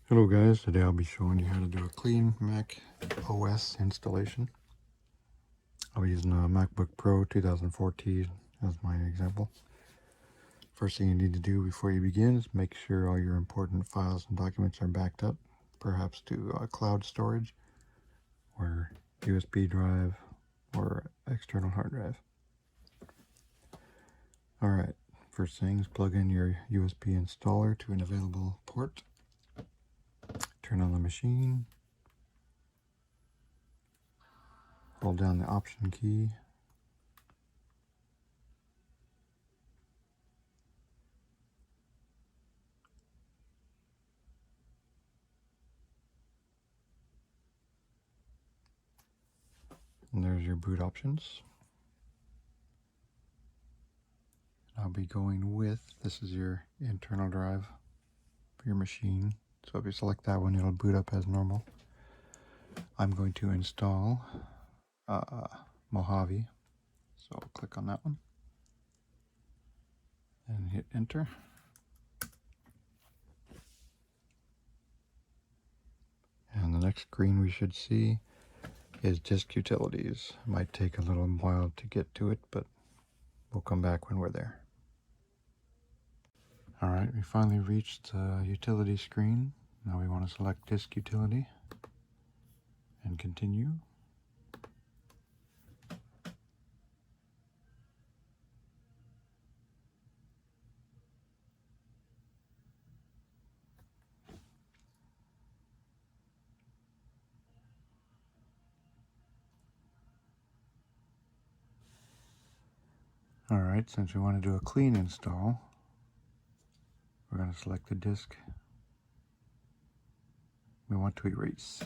Hello guys, today I'll be showing you how to do a clean Mac OS installation. I'll be using a MacBook Pro 2014 as my example. First thing you need to do before you begin is make sure all your important files and documents are backed up, perhaps to cloud storage or USB drive or external hard drive. Alright, first thing is plug in your USB installer to an available port. Turn on the machine. Hold down the Option key. And there's your boot options. I'll be going with, this is your internal drive for your machine. So if you select that one, it'll boot up as normal. I'm going to install Mojave. So I'll click on that one and hit enter. And the next screen we should see is disk utilities. It might take a little while to get to it, but we'll come back when we're there. Alright, we finally reached the utility screen. Now we want to select disk utility and continue. Alright, since we want to do a clean install, we're going to select the disk we want to erase.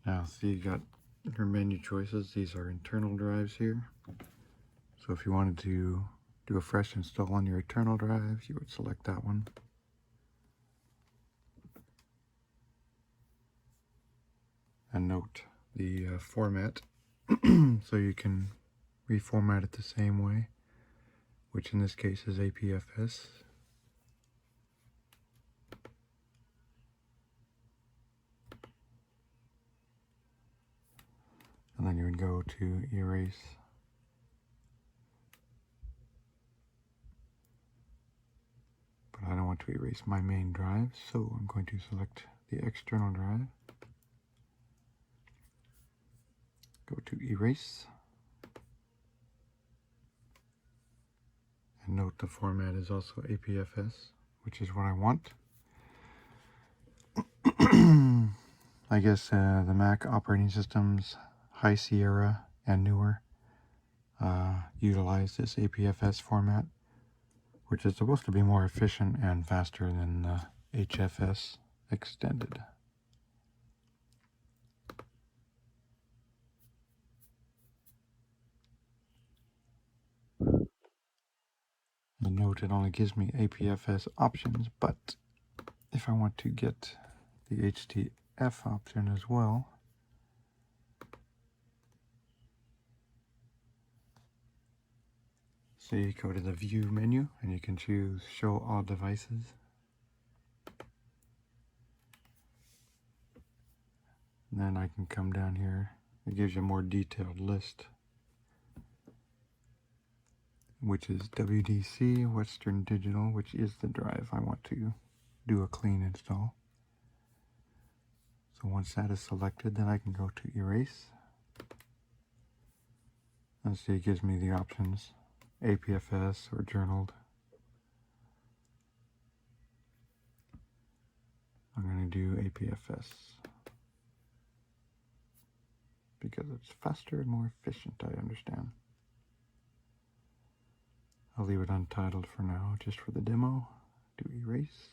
Now, see, you got your menu choices. These are internal drives here. So if you wanted to do a fresh install on your internal drives, you would select that one. And note the format, so you can reformat it the same way, which in this case is APFS. And then you would go to erase. But I don't want to erase my main drive, so I'm going to select the external drive. Go to erase. And note the format is also APFS, which is what I want. I guess the Mac operating systems, High Sierra and newer, utilize this APFS format, which is supposed to be more efficient and faster than the HFS extended. The note, it only gives me APFS options, but if I want to get the HTF option as well, so you go to the View menu and you can choose Show All Devices. And then I can come down here. It gives you a more detailed list, which is WDC, Western Digital, which is the drive I want to do a clean install. So once that is selected, then I can go to Erase. And see, it gives me the options, APFS or journaled. I'm going to do APFS because it's faster and more efficient, I understand. I'll leave it untitled for now, just for the demo. Do erase.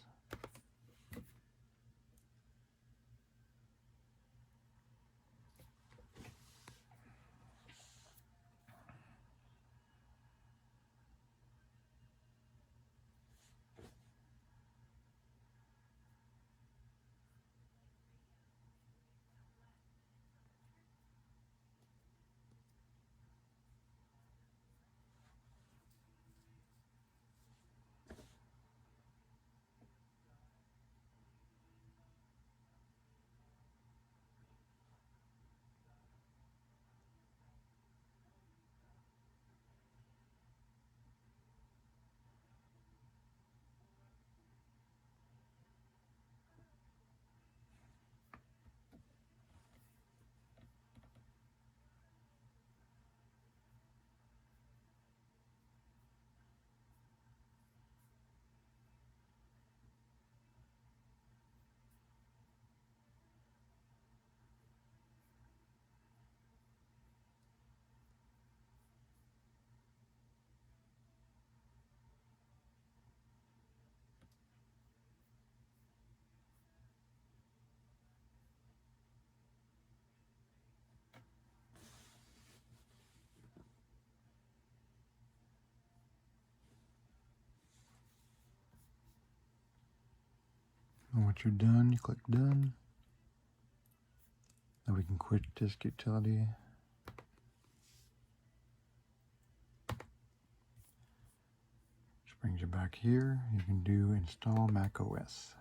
And once you're done, you click done. Now we can quit disk utility. Which brings you back here. You can do install macOS.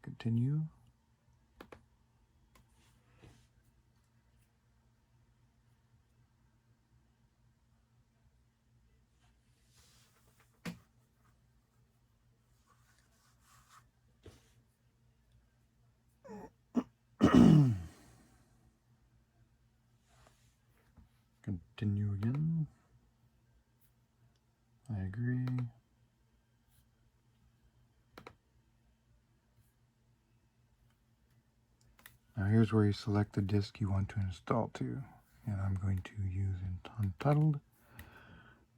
Continue. Continue again. I agree. Now here's where you select the disk you want to install to. And I'm going to use Untitled,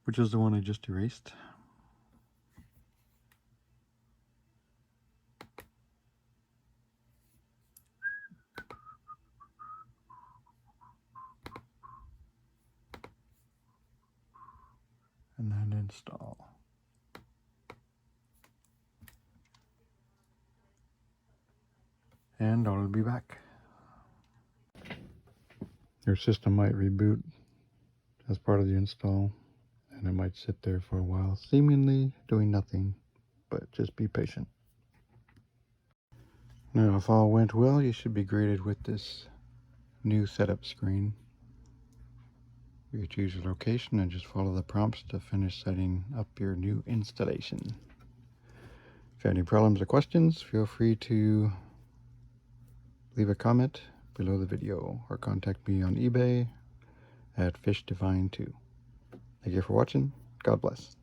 which is the one I just erased. And then install. And I'll be back. Your system might reboot as part of the install, and it might sit there for a while, seemingly doing nothing, but just be patient. Now, if all went well, you should be greeted with this new setup screen. You choose your location and just follow the prompts to finish setting up your new installation. If you have any problems or questions, feel free to leave a comment below the video or contact me on eBay at FishDivine2. Thank you for watching. God bless.